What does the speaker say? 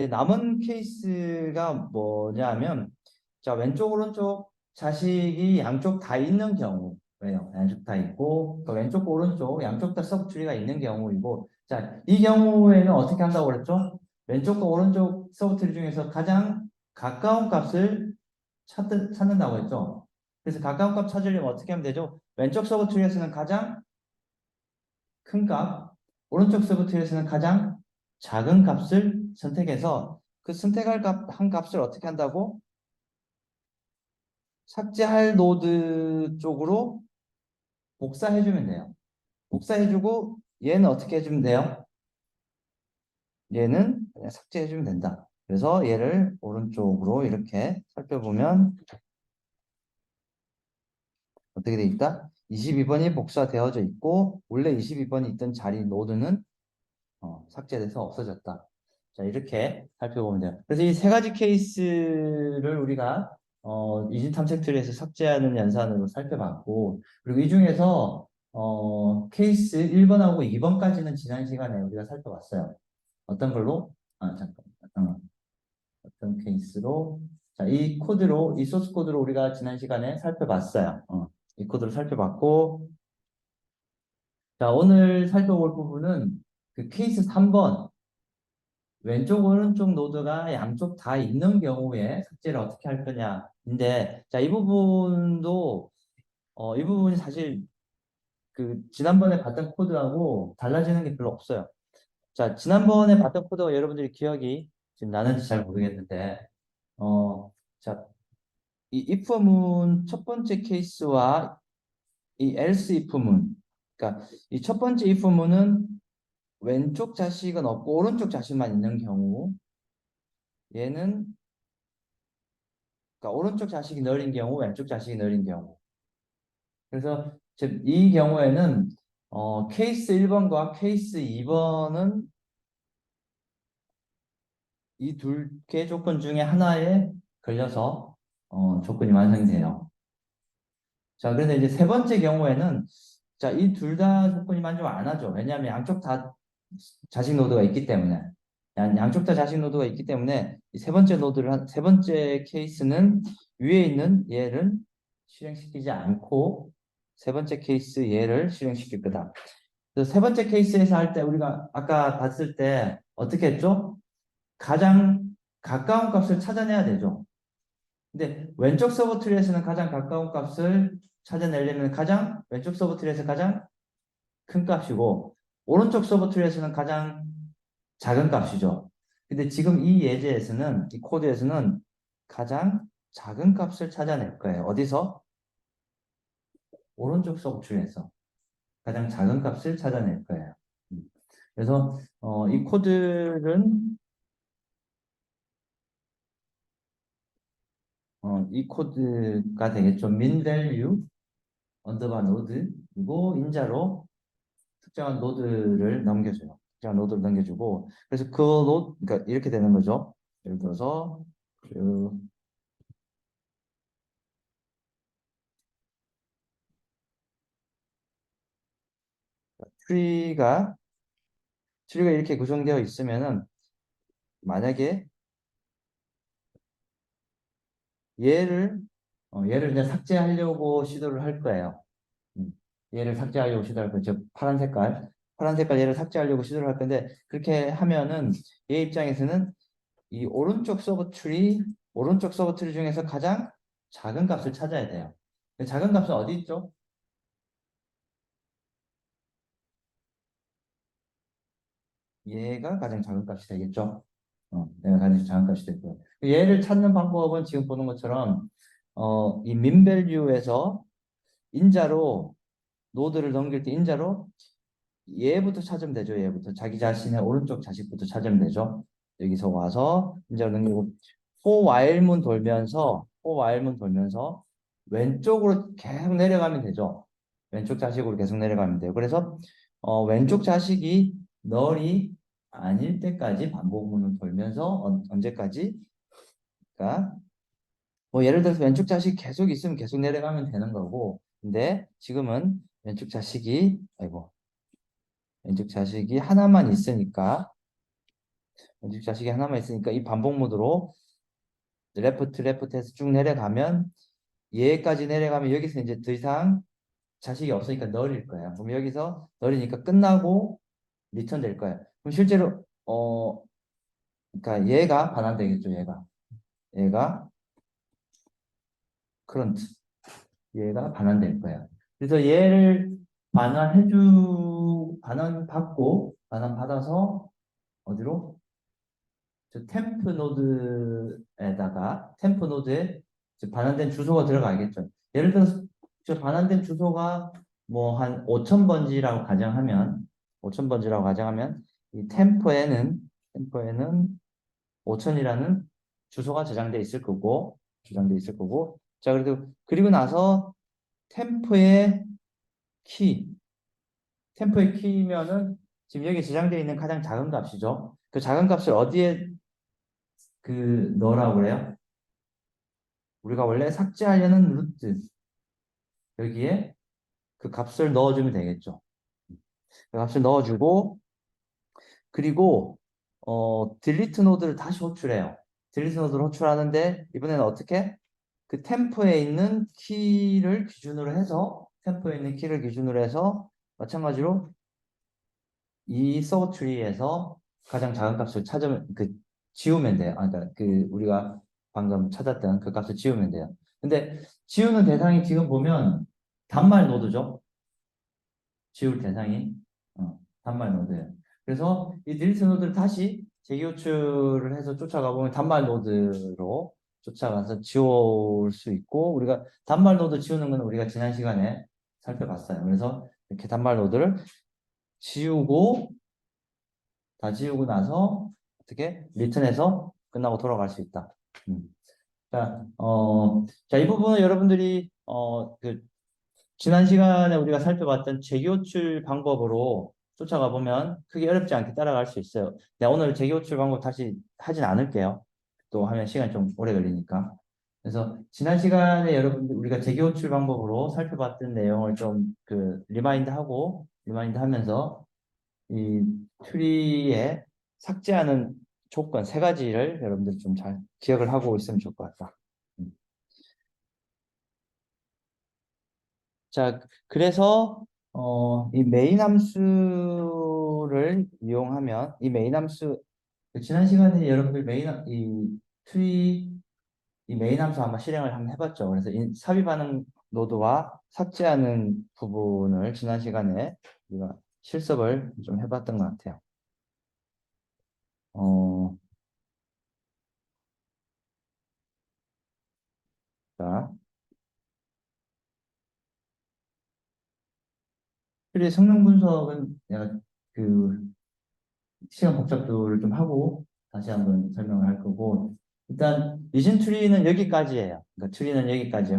남은 케이스가 뭐냐면, 자, 왼쪽, 오른쪽 자식이 양쪽 다 있는 경우예요. 양쪽 다 있고, 또 왼쪽, 오른쪽 양쪽 다 서브트리가 있는 경우이고, 자, 이 경우에는 어떻게 한다고 그랬죠? 왼쪽과 오른쪽 서브트리 중에서 가장 가까운 값을 찾는다고 했죠. 그래서 가까운 값 찾으려면 어떻게 하면 되죠? 왼쪽 서브트리에서는 가장 큰 값, 오른쪽 서브트리에서는 가장 작은 값을 선택해서 그 선택할 한 값을 어떻게 한다고? 삭제할 노드 쪽으로 복사해주면 돼요. 복사해주고 얘는 어떻게 해주면 돼요? 얘는 그냥 삭제해주면 된다. 그래서 얘를 오른쪽으로 이렇게 살펴보면 어떻게 돼 있다? 22번이 복사되어져 있고 원래 22번이 있던 자리 노드는 삭제돼서 없어졌다. 자, 이렇게 살펴보면 돼요. 그래서 이 세 가지 케이스를 우리가 이진 탐색 트리에서 삭제하는 연산으로 살펴봤고, 그리고 이 중에서 케이스 1번하고 2번까지는 지난 시간에 우리가 살펴봤어요. 어떤 걸로? 아, 잠깐. 어떤 케이스로? 자, 이 코드로, 이 소스 코드로 우리가 지난 시간에 살펴봤어요. 이 코드를 살펴봤고, 자, 오늘 살펴볼 부분은 그 케이스 3번. 왼쪽 오른쪽 노드가 양쪽 다 있는 경우에 삭제를 어떻게 할 거냐인데, 자, 이 부분도 이 부분이 사실 그 지난번에 봤던 코드하고 달라지는 게 별로 없어요. 자, 지난번에 봤던 코드가 여러분들이 기억이 지금 나는지 잘 모르겠는데, 자, 이 if문 첫 번째 케이스와 이 else if문, 그러니까 이 첫 번째 if문은 왼쪽 자식은 없고 오른쪽 자식만 있는 경우, 얘는 그러니까 오른쪽 자식이 ner인 경우, 왼쪽 자식이 ner인 경우. 그래서 이 경우에는 케이스 1번과 케이스 2번은 이 둘 개 조건 중에 하나에 걸려서 조건이 완성돼요. 자, 그런데 이제 세 번째 경우에는 자, 이 둘 다 조건이 만족 안 하죠. 왜냐하면 양쪽 다 자식 노드가 있기 때문에. 양쪽 다 자식 노드가 있기 때문에 이 세 번째 케이스는 위에 있는 얘를 실행시키지 않고 세 번째 케이스 얘를 실행시킬 거다. 그래서 세 번째 케이스에서 할 때 우리가 아까 봤을 때 어떻게 했죠? 가장 가까운 값을 찾아내야 되죠. 근데 왼쪽 서브 트리에서는 가장 가까운 값을 찾아내려면 왼쪽 서브 트리에서 가장 큰 값이고 오른쪽 서브 트리에서는 가장 작은 값이죠. 근데 지금 이 예제에서는 이 코드에서는 가장 작은 값을 찾아낼 거예요. 어디서? 오른쪽 서브 트리에서 가장 작은 값을 찾아낼 거예요. 그래서 이 코드는 이 코드가 되겠죠. min value 언더바 노드 그리고 인자로 특정한 노드를 넘겨줘요. 특정한 노드를 넘겨주고 그래서 그 노드 그러니까 이렇게 되는 거죠. 예를 들어서 그 트리가 이렇게 구성되어 있으면은 만약에 얘를 이제 삭제하려고 시도를 할 거예요. 얘를 삭제하려고 시도할 거예요. 즉 파란 색깔 얘를 삭제하려고 시도를 할 건데 그렇게 하면은 얘 입장에서는 이 오른쪽 서브 트리 중에서 가장 작은 값을 찾아야 돼요. 작은 값은 어디 있죠? 얘가 가장 작은 값이 되겠죠? 얘가 가장 작은 값이 되고요. 얘를 찾는 방법은 지금 보는 것처럼 이 민밸류에서 인자로 노드를 넘길 때 인자로 얘부터 찾으면 되죠. 얘부터 자기 자신의 오른쪽 자식부터 찾으면 되죠. 여기서 와서 인자로 넘기고 for while문 돌면서 왼쪽으로 계속 내려가면 되죠. 왼쪽 자식으로 계속 내려가면 돼요. 그래서 왼쪽 자식이 널이 아닐 때까지 반복문을 돌면서 언제까지? 그러니까 뭐 예를 들어서 왼쪽 자식 계속 있으면 계속 내려가면 되는 거고 근데 지금은 왼쪽 자식이 하나만 있으니까 집 자식이 하나만 있으니까 이 반복 모드로 레프트에서 쭉 내려가면 얘까지 내려가면 여기서 이제 더 이상 자식이 없으니까 널일 거야. 그럼 여기서 널이니까 끝나고 리턴 될 거야. 그럼 실제로 그러니까 얘가 반환되겠죠. 얘가 커런트 얘가 반환될 거야. 그래서 얘를 반환 받아서 어디로? 저 템프 노드에 반환된 주소가 들어가겠죠. 예를 들어서 저 반환된 주소가 뭐 한 5,000번지라고 가정하면 이 템프에는 5,000이라는 주소가 저장돼 있을 거고 자 그리고 나서 템프의 키 템포의 키면은 지금 여기 저장되어 있는 가장 작은 값이죠. 그 작은 값을 어디에 넣으라고 그래요? 우리가 원래 삭제하려는 루트 여기에 그 값을 넣어주면 되겠죠. 그 값을 넣어주고 그리고 딜리트 노드를 다시 호출해요. 딜리트 노드를 호출하는데 이번에는 어떻게? 그 템포에 있는 키를 기준으로 해서 마찬가지로 이 서브 트리에서 가장 작은 값을 지우면 돼요. 그러니까 우리가 방금 찾았던 그 값을 지우면 돼요. 근데 지우는 대상이 지금 보면 단말 노드죠. 지울 대상이 단말 노드예요. 그래서 이 딜리트 노드를 다시 재기호출을 해서 쫓아가 보면 단말 노드로 쫓아가서 지울 수 있고 우리가 단말 노드 지우는 건 우리가 지난 시간에 살펴봤어요. 그래서 이렇게 단말 노드를 지우고 다 지우고 나서 어떻게 리턴해서 끝나고 돌아갈 수 있다. 자, 이 부분은 여러분들이 지난 시간에 우리가 살펴봤던 재기호출 방법으로 쫓아가 보면 크게 어렵지 않게 따라갈 수 있어요. 내가 오늘 재기호출 방법 다시 하진 않을게요. 또 하면 시간이 좀 오래 걸리니까. 그래서 지난 시간에 여러분들 우리가 재기호출 방법으로 살펴봤던 내용을 좀 리마인드 하면서 이 트리에 삭제하는 조건 세 가지를 여러분들 좀 잘 기억을 하고 있으면 좋을 것 같다. 음. 자, 그래서 이 메인 함수를 이용하면 이 메인 함수 지난 시간에 여러분들 트리 이 메인 함수 한번 실행을 한번 해봤죠. 그래서 삽입 반응 노드와 삭제하는 부분을 지난 시간에 우리가 실습을 좀 해봤던 것 같아요. 자, 트리의 성능 분석은 내가 그 시간 복잡도를 좀 하고 다시 한번 설명을 할 거고 일단 리진 트리는 여기까지예요. 그러니까 트리는 여기까지